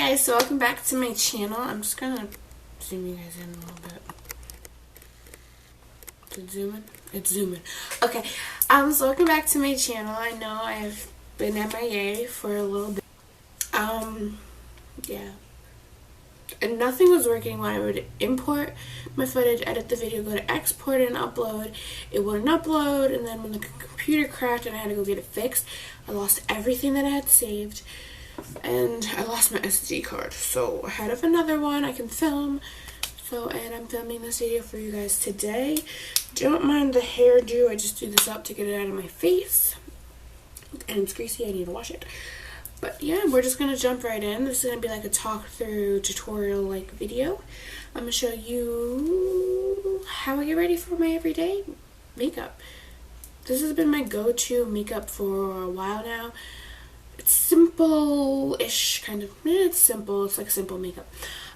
guys, so welcome back to my channel. I'm just gonna zoom you guys in a little bit. Is it zooming? It's zooming. Okay, so welcome back to my channel. I know I've been MIA for a little bit. Yeah. And nothing was working when I would import my footage, edit the video, go to export and upload. It wouldn't upload, and then when the computer crashed and I had to go get it fixed, I lost everything that I had saved. And I lost my SD card, so I had another one I can film. And I'm filming this video for you guys today. Don't mind the hairdo, I just do this up to get it out of my face. And it's greasy, I need to wash it. But yeah, we're just gonna jump right in. This is gonna be like a talk through tutorial like video. I'm gonna show you how I get ready for my everyday makeup. This has been my go-to makeup for a while now. It's simple-ish, kind of. It's simple. It's like simple makeup.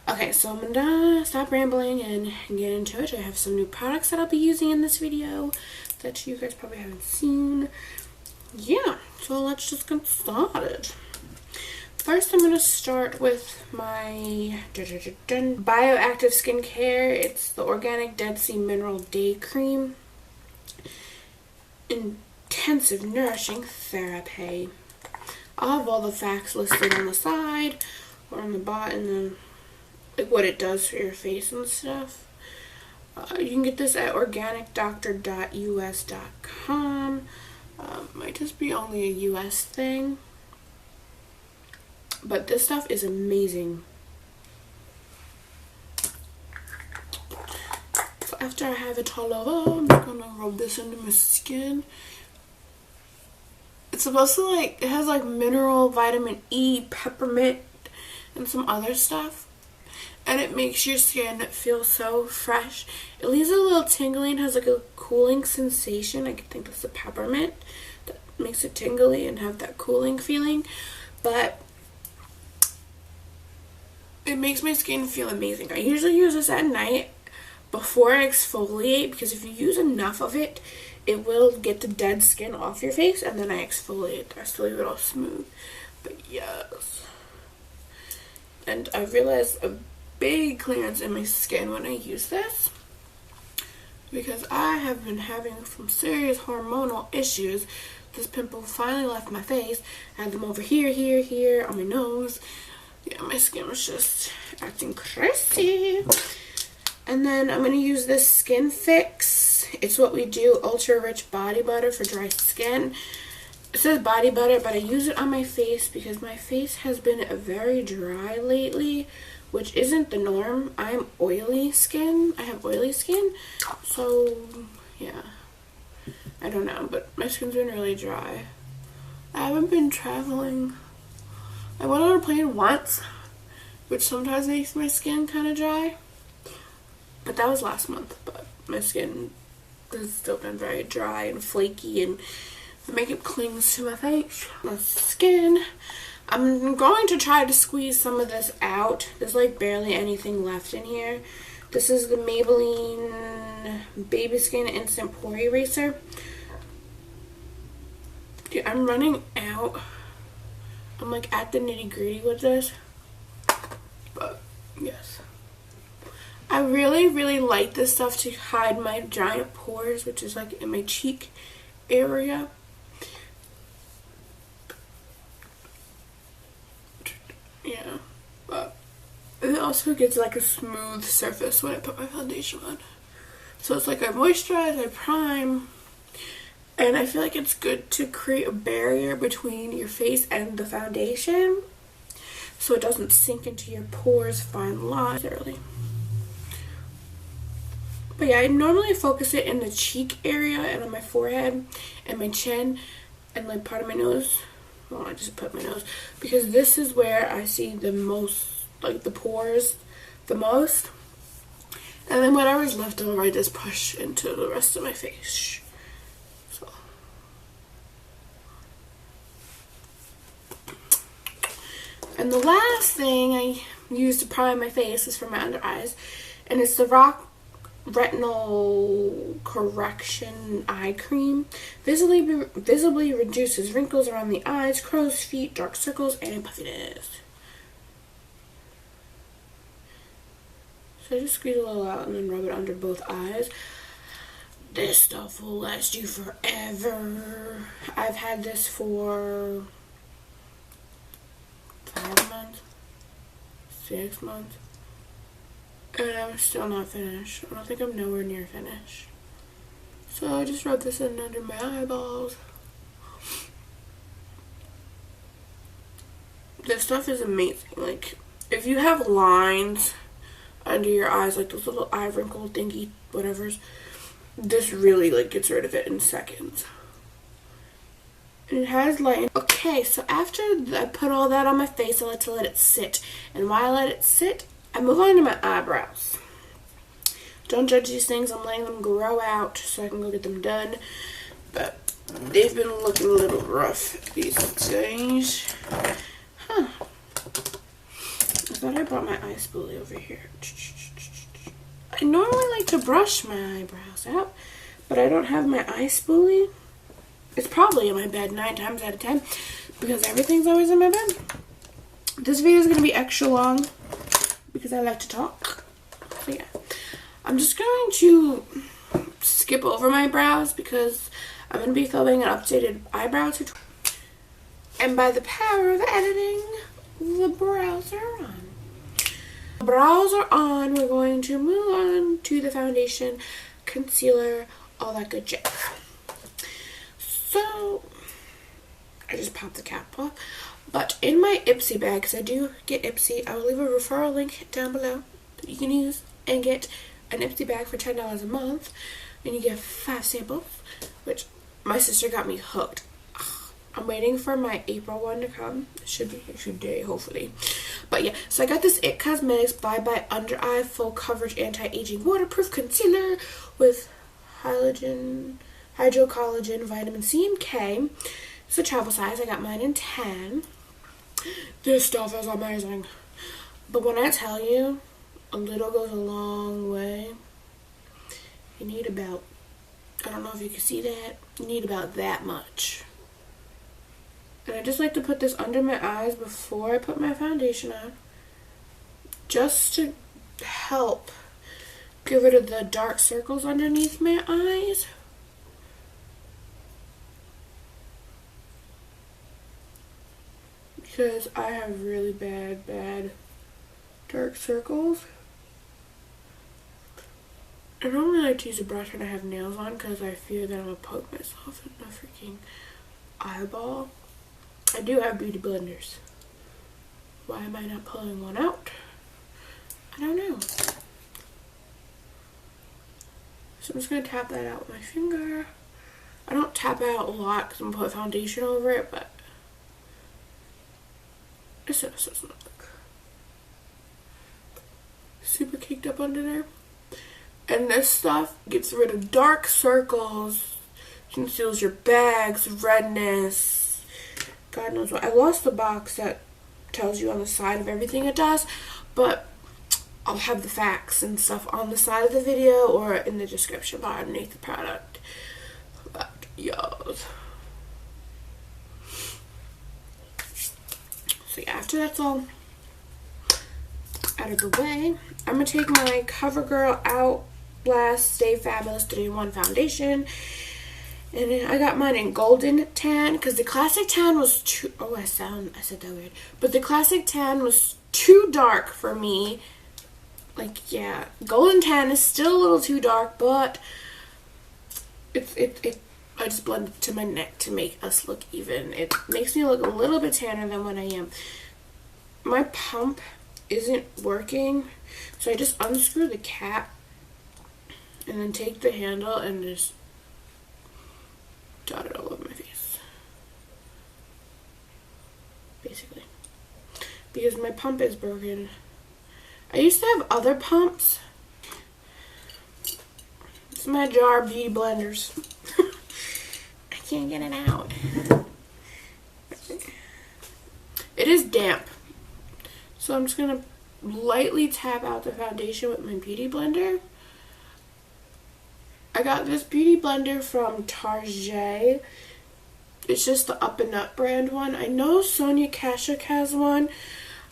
Okay, so I'm gonna stop rambling and get into it. I have some new products that I'll be using in this video that you guys probably haven't seen. Yeah, so let's just get started. First, I'm gonna start with my bioactive skincare. It's the Organic Dead Sea Mineral Day Cream. Intensive, nourishing therapy. I'll have all the facts listed on the side or on the bottom, and like what it does for your face and stuff. You can get this at organicdoctor.us.com. Might just be only a US thing, but this stuff is amazing. So after I have it all over, I'm gonna rub this into my skin. It's supposed to it has like mineral, vitamin E, peppermint, and some other stuff. And it makes your skin feel so fresh. It leaves a little tingling, has like a cooling sensation. I think that's the peppermint that makes it tingly and have that cooling feeling. But it makes my skin feel amazing. I usually use this at night before I exfoliate, because if you use enough of it, it will get the dead skin off your face, and then I exfoliate the rest to leave it all smooth. But yes. And I realized a big clearance in my skin when I use this, because I have been having some serious hormonal issues. This pimple finally left my face. I had them over here, here, on my nose. Yeah, my skin was just acting crazy. And then I'm going to use this Skinfix. It's What We Do Ultra Rich Body Butter for dry skin. It says body butter, but I use it on my face because my face has been very dry lately, which isn't the norm. I'm oily skin. I have oily skin. So, yeah. I don't know, but my skin's been really dry. I haven't been traveling. I went on a plane once, which sometimes makes my skin kind of dry. But that was last month, but my skin has still been very dry and flaky, and the makeup clings to my face. My skin. I'm going to try to squeeze some of this out. There's like barely anything left in here. This is the Maybelline Baby Skin Instant Pore Eraser. Dude, I'm running out. I'm like at the nitty gritty with this. But yes. I really like this stuff to hide my giant pores, which is like in my cheek area. Yeah, but it also gets like a smooth surface when I put my foundation on. So it's like I moisturize, I prime, and I feel like it's good to create a barrier between your face and the foundation so it doesn't sink into your pores, fine lines early. But yeah, I normally focus it in the cheek area and on my forehead and my chin and like part of my nose. Well, I just put my nose, because this is where I see the most, like the pores the most. And then whatever's left over, I just push into the rest of my face. So. And the last thing I use to prime my face is for my under eyes. And it's the Retinol Correction Eye Cream. Visibly reduces wrinkles around the eyes, crow's feet, dark circles, and puffiness. So I just squeeze a little out and then rub it under both eyes. This stuff will last you forever. I've had this for 5 months, 6 months, and I'm still not finished. I don't think I'm nowhere near finished. So I just rub this in under my eyeballs. This stuff is amazing. Like, if you have lines under your eyes, like those little eye wrinkle thingy whatevers, this really like gets rid of it in seconds. And it has light. Okay, so after I put all that on my face, I like to let it sit. And while I let it sit, I move on to my eyebrows. Don't judge these things. I'm letting them grow out so I can go get them done. But they've been looking a little rough, these days. Huh. I thought I brought my eye spoolie over here. I normally like to brush my eyebrows out, but I don't have my eye spoolie. It's probably in my bed 9 times out of 10 because everything's always in my bed. This video is going to be extra long because I like to talk. So yeah, I'm just going to skip over my brows because I'm going to be filming an updated eyebrow tutorial. And by the power of editing, the brows are on. The brows are on. We're going to move on to the foundation, concealer, all that good shit. So, I just popped the cap off. But in my Ipsy bag, because I do get Ipsy, I will leave a referral link down below that you can use and get an Ipsy bag for $10 a month. And you get 5 samples, which my sister got me hooked. I'm waiting for my April one to come. It should be here today, hopefully. But yeah, so I got this IT Cosmetics Bye Bye Under Eye Full Coverage Anti-Aging Waterproof Concealer with hydrocollagen, vitamin C and K. It's a travel size. I got mine in 10. This stuff is amazing. But when I tell you, a little goes a long way. You need about, I don't know if you can see that, you need about that much. And I just like to put this under my eyes before I put my foundation on, just to help get rid of the dark circles underneath my eyes. Because I have really bad dark circles. I don't really like to use a brush when I have nails on because I fear that I'm going to poke myself in the freaking eyeball. I do have beauty blenders. Why am I not pulling one out? I don't know. So I'm just going to tap that out with my finger. I don't tap it out a lot because I'm going to put foundation over it, but it's just doesn't look super caked up under there. And this stuff gets rid of dark circles, conceals your bags, redness, God knows what. I lost the box that tells you on the side of everything it does, but I'll have the facts and stuff on the side of the video or in the description bar underneath the product. But y'all. So yeah, after that's all out of the way, I'm going to take my CoverGirl Outlast Stay Fabulous 3-in-1 foundation. And then I got mine in golden tan because the classic tan was too, I said that weird. But the classic tan was too dark for me. Like, yeah, golden tan is still a little too dark, but I just blend it to my neck to make us look even. It makes me look a little bit tanner than what I am. My pump isn't working, so I just unscrew the cap and then take the handle and just dot it all over my face, basically, because my pump is broken. I used to have other pumps. It's my jar of beauty blenders. I can't get it out. It is damp, so I'm just gonna lightly tap out the foundation with my beauty blender. I got this beauty blender from Target. It's just the Up and Up brand one. I know Sonia Kashuk has one.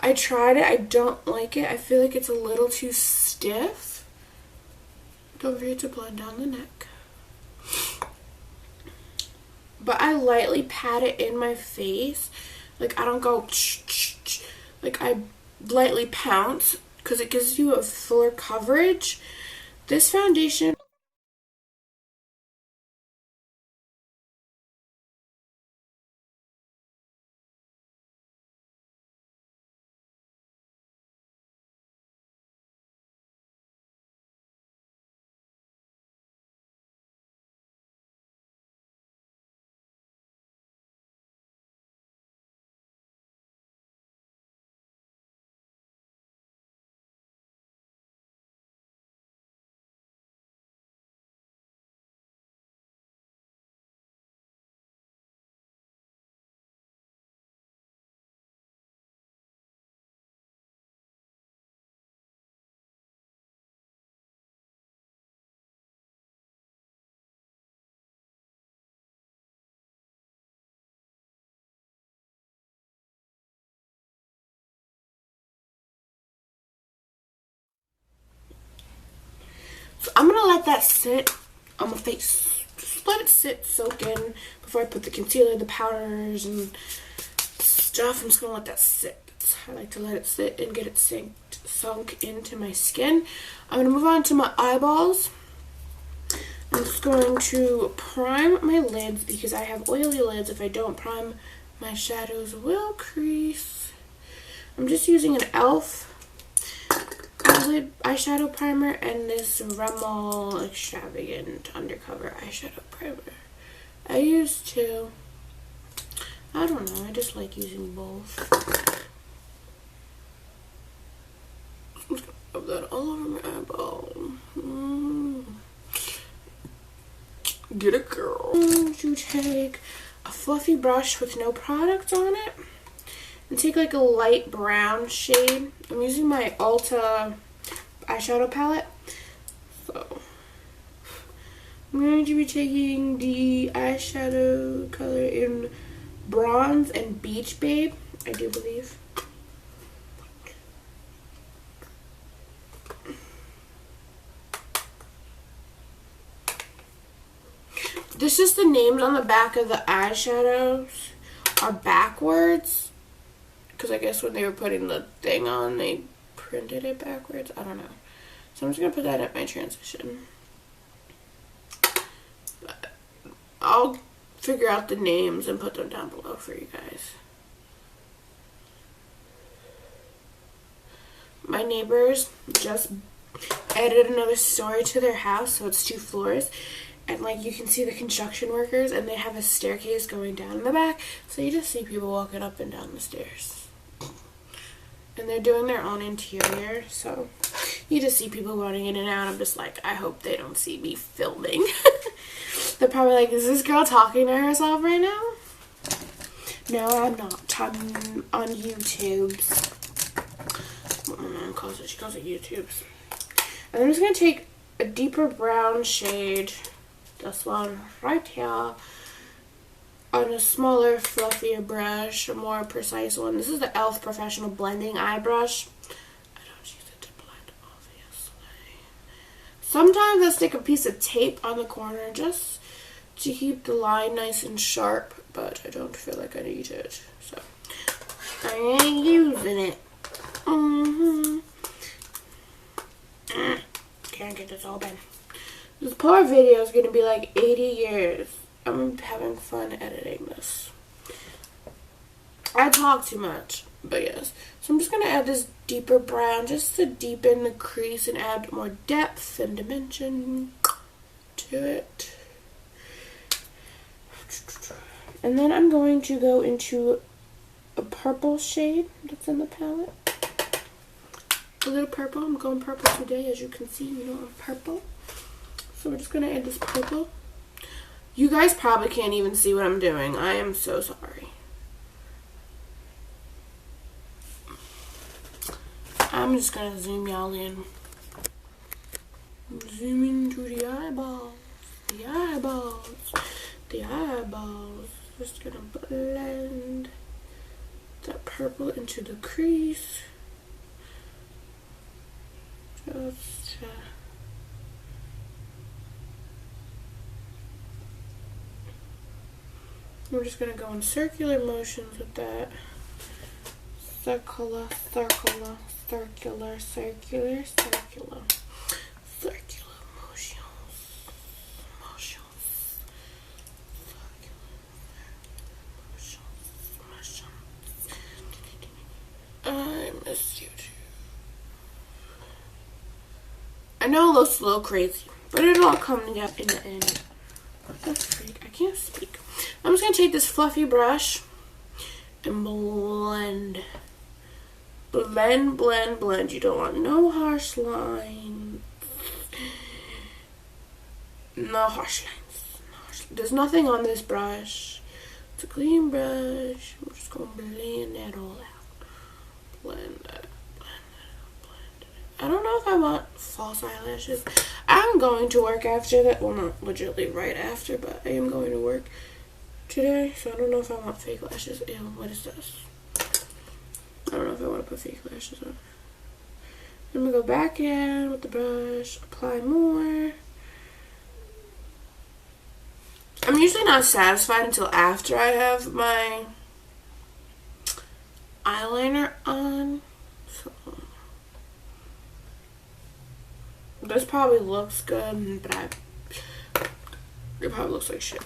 I tried it. I don't like it. I feel like it's a little too stiff. Don't forget to blend down the neck. But I lightly pat it in my face. Like, I don't go like, I lightly pounce because it gives you a fuller coverage. This foundation, so I'm gonna let that sit on my face. Just let it sit, soak in before I put the concealer, the powders, and stuff. I'm just gonna let that sit. I like to let it sit and get it sunk into my skin. I'm gonna move on to my eyeballs. I'm just going to prime my lids because I have oily lids. If I don't prime, my shadows will crease. I'm just using an e.l.f. eyeshadow primer and this Remmel Extravagant Undercover eyeshadow primer. I use two. I don't know, I just like using both. I'm just gonna rub that all over my eyeball. Get it, girl. You take a fluffy brush with no product on it and take like a light brown shade. I'm using my Ulta eyeshadow palette. So I'm going to be taking the eyeshadow color in Bronze and Beach Babe, I do believe. This is the names on the back of the eyeshadows are backwards. Because I guess when they were putting the thing on, they printed it backwards. I don't know. So I'm just going to put that at my transition. I'll figure out the names and put them down below for you guys. My neighbors just added another story to their house, so it's 2 floors. And like you can see the construction workers, and they have a staircase going down in the back, so you just see people walking up and down the stairs. And they're doing their own interior, so you just see people running in and out. I'm just like, I hope they don't see me filming. They're probably like, is this girl talking to herself right now? No, I'm not. I'm on YouTube's. What my mom calls it. She calls it YouTube's. And I'm just going to take a deeper brown shade, this one right here, on a smaller, fluffier brush, a more precise one. This is the e.l.f. Professional Blending Eye Brush. I don't use it to blend, obviously. Sometimes I stick a piece of tape on the corner just to keep the line nice and sharp, but I don't feel like I need it, so I ain't using it. Can't get this open. This poor video is going to be like 80 years. I'm having fun editing this. I talk too much, but yes. So I'm just going to add this deeper brown just to deepen the crease and add more depth and dimension to it. And then I'm going to go into a purple shade that's in the palette. A little purple. I'm going purple today, as you can see. You know, I'm purple. So we're just going to add this purple. You guys probably can't even see what I'm doing. I am so sorry. I'm just going to zoom y'all in. Zoom into the eyeballs. The eyeballs. The eyeballs. Just going to blend that purple into the crease. Just we're just going to go in circular motions with that. Circular, circular, circular, circular, circular, circular motions, motions, circular motions. I miss you too. I know it looks a little crazy, but it'll all come together in the end. That's great. I can't speak. I'm just going to take this fluffy brush and blend. Blend, blend, blend. You don't want no harsh lines. No harsh lines. There's nothing on this brush. It's a clean brush. I'm just going to blend that all out. Blend that. I don't know if I want false eyelashes. I'm going to work after that. Well, not legitimately right after, but I am going to work today. So I don't know if I want fake lashes. Ew, what is this? I don't know if I want to put fake lashes on. I'm going to go back in with the brush. Apply more. I'm usually not satisfied until after I have my eyeliner on. So this probably looks good, but it probably looks like shit.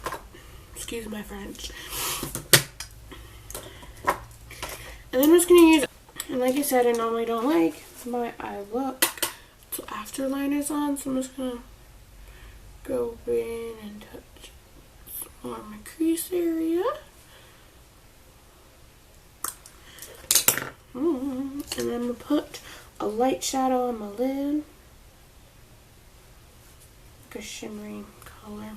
Excuse my French. And then I'm just going to use, and like I said, I normally don't like my eye look until after liner's on, so I'm just going to go in and touch some more of my crease area. And then I'm going to put a light shadow on my lid. Like a shimmery color.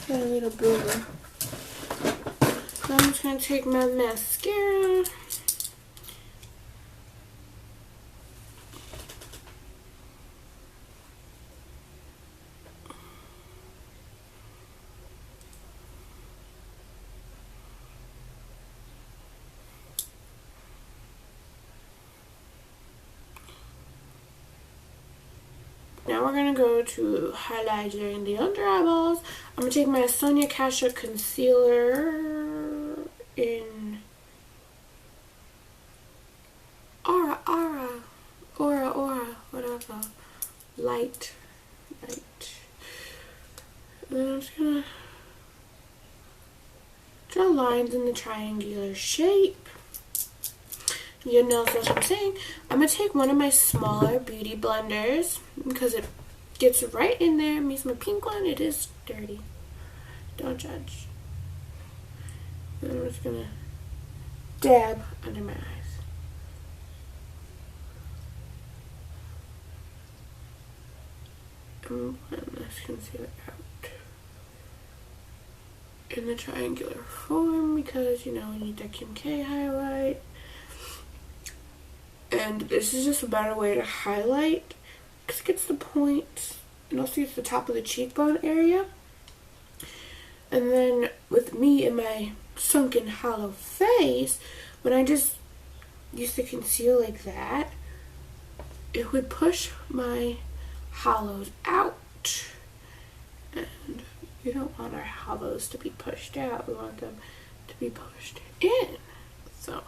A little booger. Now I'm just going to take my mascara. Now we're going to go to highlighting the under eyeballs. I'm going to take my Sonia Kashuk concealer in Aura, whatever. Light. And then I'm just going to draw lines in the triangular shape. You know what I'm saying. I'm going to take one of my smaller beauty blenders because it gets right in there. I'm using my pink one. It is dirty. Don't judge. And I'm just going to dab under my eyes. And blend this concealer out in the triangular form because, you know, we need that Kim K highlight. And this is just a better way to highlight because it gets the point and also it's the top of the cheekbone area. And then with me in my sunken hollow face, when I just used to conceal like that, it would push my hollows out. And we don't want our hollows to be pushed out. We want them to be pushed in. So,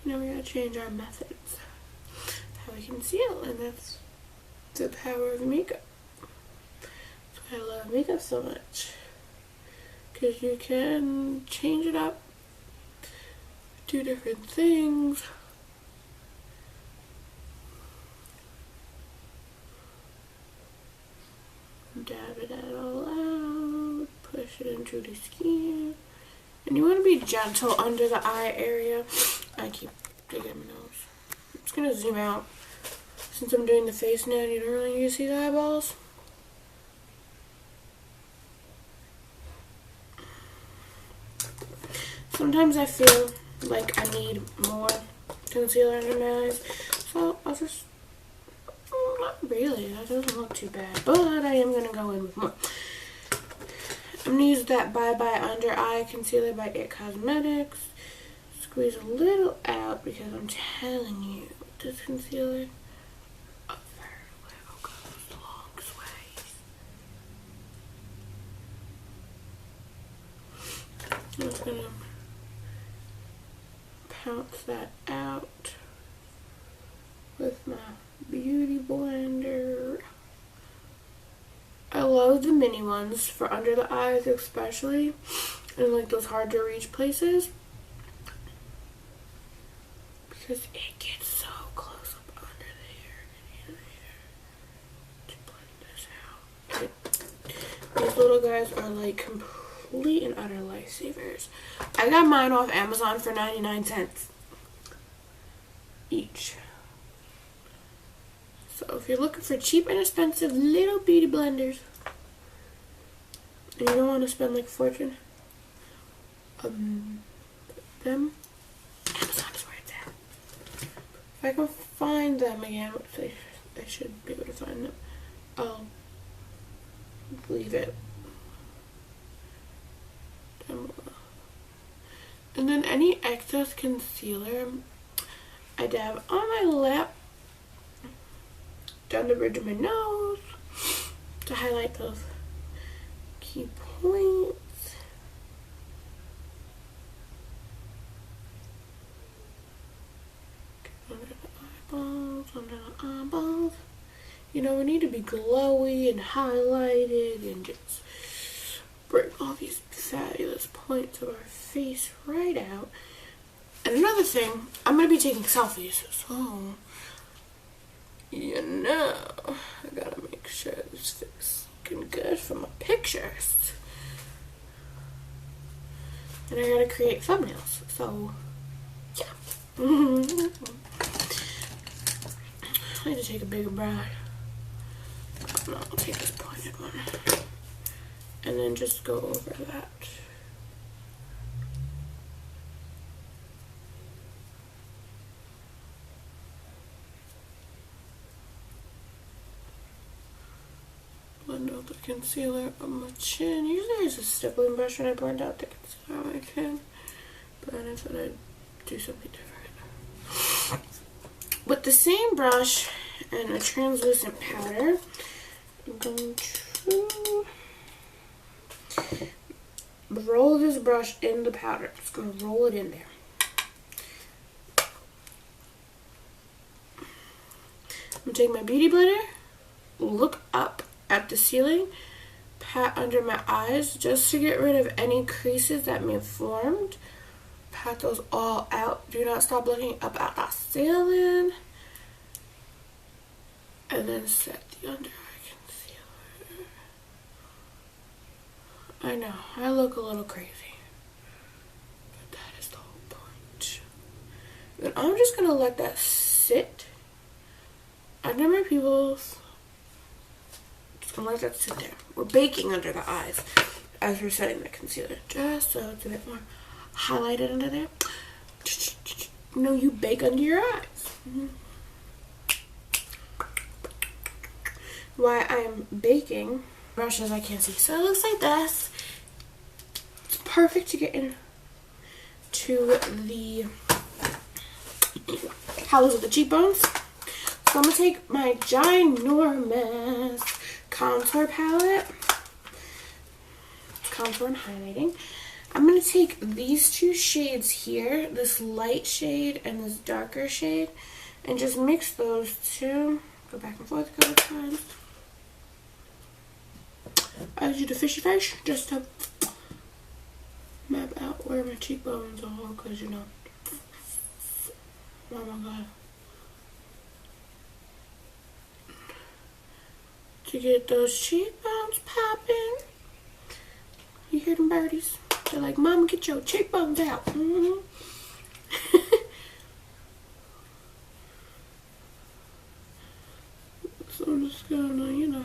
you know, we gotta change our methods. How we conceal, and that's the power of makeup. That's why I love makeup so much. Because you can change it up, do different things. Dab it all out, push it into the skin. And you want to be gentle under the eye area. I keep digging my nose. I'm just going to zoom out. Since I'm doing the face now, you don't really need to see the eyeballs. Sometimes I feel like I need more concealer under my eyes. So I'll just... Not really, that doesn't look too bad, but I am going to go in with more. I'm going to use that Bye Bye Under Eye Concealer by It Cosmetics. Squeeze a little out because I'm telling you, this concealer, a very little goes a long ways. I'm just going to pounce that out with my beauty blender. I love the mini ones for under the eyes, especially in like those hard to reach places, because it gets so close up under there and in there to blend this out. These little guys are like complete and utter lifesavers. I got mine off Amazon for 99 cents each. So if you're looking for cheap and expensive little beauty blenders and you don't want to spend like a fortune, them, Amazon is where it's at. If I can find them again, which I should be able to find them, I'll leave it down below. And then any excess concealer I dab on my lip, down the bridge of my nose to highlight those key points. Under the eyeballs, under the eyeballs. You know, we need to be glowy and highlighted and just bring all these fabulous points of our face right out. And another thing, I'm going to be taking selfies, so you know, I gotta make sure this fits looking good for my pictures. And I gotta create thumbnails, so yeah. I need to take a bigger brush. No, I'll take this pointed one. And then just go over that. Blend out the concealer on my chin. Usually I use a stippling brush when I blend out the concealer on my chin, but I thought I'd do something different. With the same brush and a translucent powder, I'm going to roll this brush in the powder. Just going to roll it in there. I'm going to take my beauty blender, look up at the ceiling, pat under my eyes just to get rid of any creases that may have formed. Pat those all out. Do not stop looking up at the ceiling. And then set the under eye concealer. I know, I look a little crazy, but that is the whole point. And I'm just going to let that sit under my pupils. Just going to let that sit there. We're baking under the eyes as we're setting the concealer, just so it's a bit more highlighted under there. No, you bake under your eyes. While I'm baking, brushes I can't see, so it looks like this. It's perfect to get into the hollows of the cheekbones. So I'm going to take my ginormous contour palette, contour and highlighting. I'm going to take these two shades here, this light shade and this darker shade, and just mix those two. Go back and forth a couple times. I do the fishy face just to map out where my cheekbones are, because you know. Oh my god. To get those cheekbones popping. You hear them birdies? They're like, Mama, get your cheekbones out. Mm-hmm. So I'm just gonna, you know,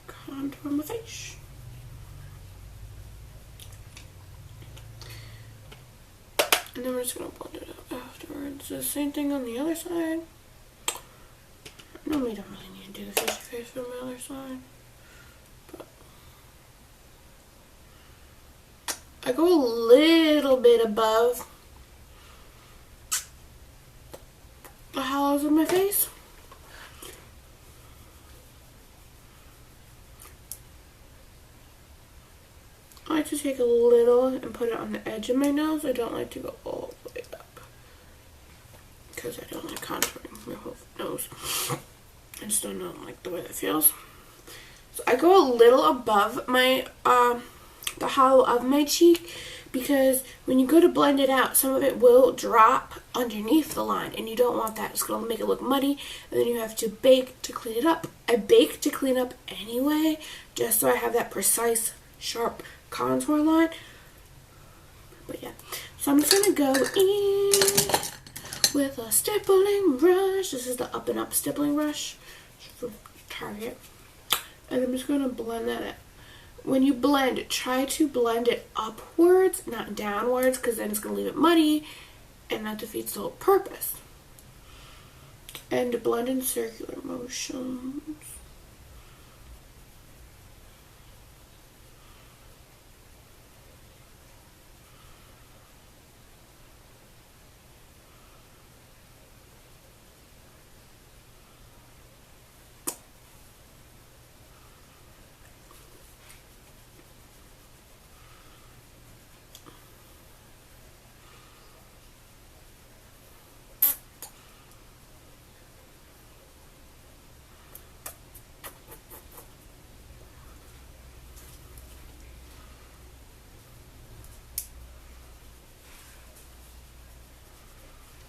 contour my face. And then we're just gonna blend it out afterwards. The same thing on the other side. No, we don't really need to do the fishy face from the other side. But I go a little bit above the hollows of my face. I like to take a little and put it on the edge of my nose. I don't like to go all the way up because I don't like contouring my whole nose. I just don't like the way that feels. So I go a little above my the hollow of my cheek, because when you go to blend it out, some of it will drop underneath the line, and you don't want that. It's going to make it look muddy, and then you have to bake to clean it up. I bake to clean up anyway, just so I have that precise, sharp contour line. But yeah, so I'm just going to go in with a stippling brush. This is the Up and Up stippling brush from Target. And I'm just going to blend that in. When you blend, try to blend it upwards, not downwards, because then it's going to leave it muddy, and that defeats the whole purpose. And blend in circular motions.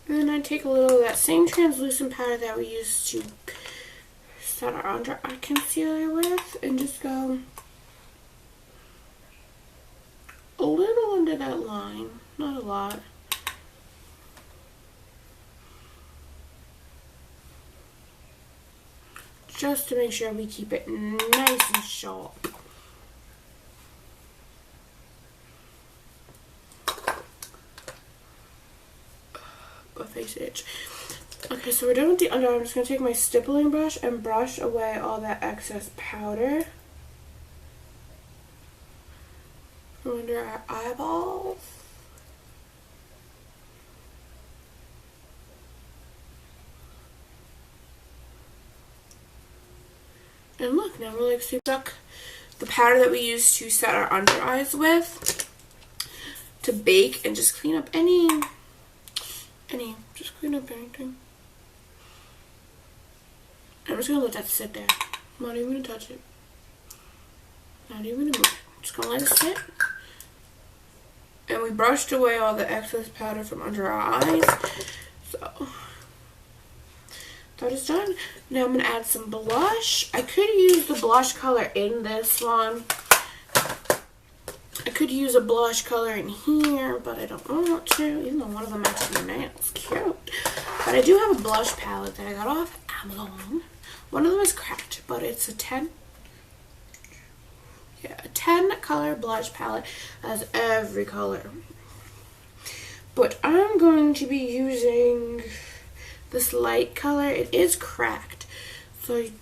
And then I take a little of that same translucent powder that we used to set our under eye concealer with, and just go a little under that line, not a lot. Just to make sure we keep it nice and sharp. Face itch. Okay, so we're done with the under eye. I'm just going to take my stippling brush and brush away all that excess powder from under our eyeballs. And look, now we're like super stuck. The powder that we used to set our under eyes with to bake and just clean up just clean up anything. I'm just gonna let that sit there. I'm not even gonna touch it. Not even gonna move it. Just gonna let it sit. And we brushed away all the excess powder from under our eyes. So that is done. Now I'm gonna add some blush. I could use the blush color in this one. I could use a blush color in here, but I don't want to, even though one of them matches my nails. Cute. But I do have a blush palette that I got off Amazon. One of them is cracked, but it's a 10 color blush palette. Has every color. But I'm going to be using this light color. It is cracked, so you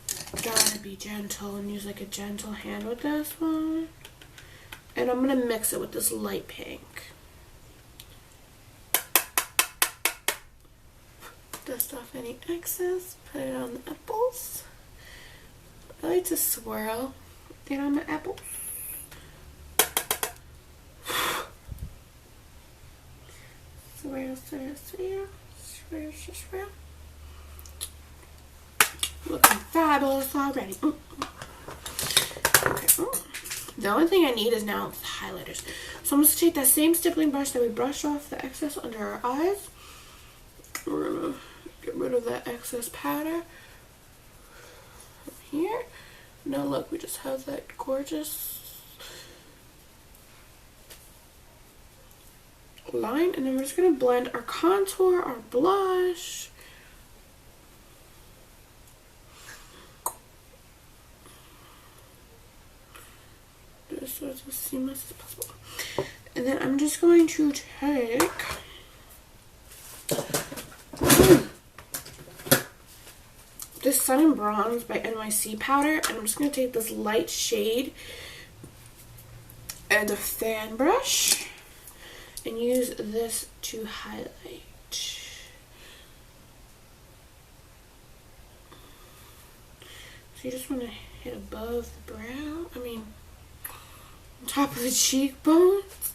gotta be gentle and use like a gentle hand with this one. And I'm going to mix it with this light pink. Dust off any excess. Put it on the apples. I like to swirl it on my apples. Looking fabulous already. Okay. The only thing I need is now highlighters. So I'm just going to take that same stippling brush that we brushed off the excess under our eyes. We're going to get rid of that excess powder from here. Now look, we just have that gorgeous line, and then we're just going to blend our contour, our blush. Just so it's as seamless as possible. And then I'm just going to take this Sun and Bronze by NYC powder, and I'm just going to take this light shade and a fan brush and use this to highlight. So you just want to hit above the brow, on top of the cheekbones.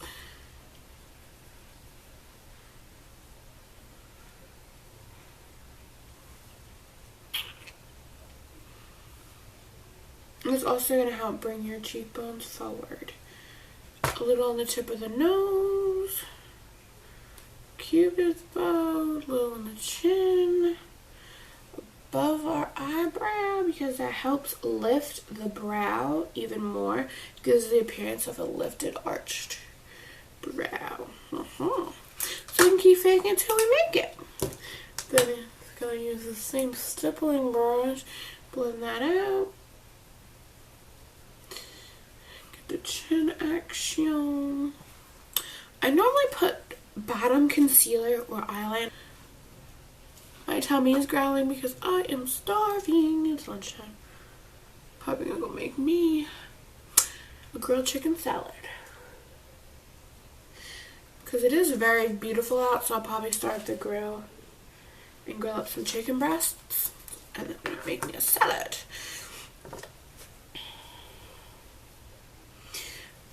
It's also going to help bring your cheekbones forward. A little on the tip of the nose, Cupid's bow, a little on the chin, above our eyebrow, because that helps lift the brow even more. It gives the appearance of a lifted, arched brow. So we can keep faking until we make it. Then I'm going to use the same stippling brush, blend that out. Get the chin action. I normally put bottom concealer or eyeliner. My tummy is growling because I am starving. It's lunchtime. Probably gonna go make me a grilled chicken salad. Because it is very beautiful out, so I'll probably start the grill and grill up some chicken breasts and then make me a salad.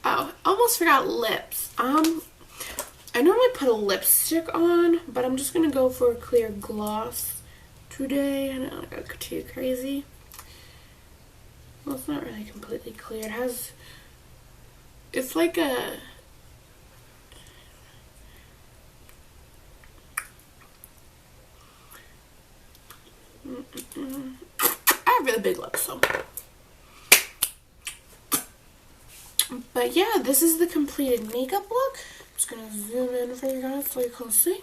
Oh, almost forgot lips. I normally put a lipstick on, but I'm just going to go for a clear gloss today. I don't go too crazy. Well, it's not really completely clear. It's like a... I have really big lips, so... But yeah, this is the completed makeup look. I'm just going to zoom in for you guys so you can see.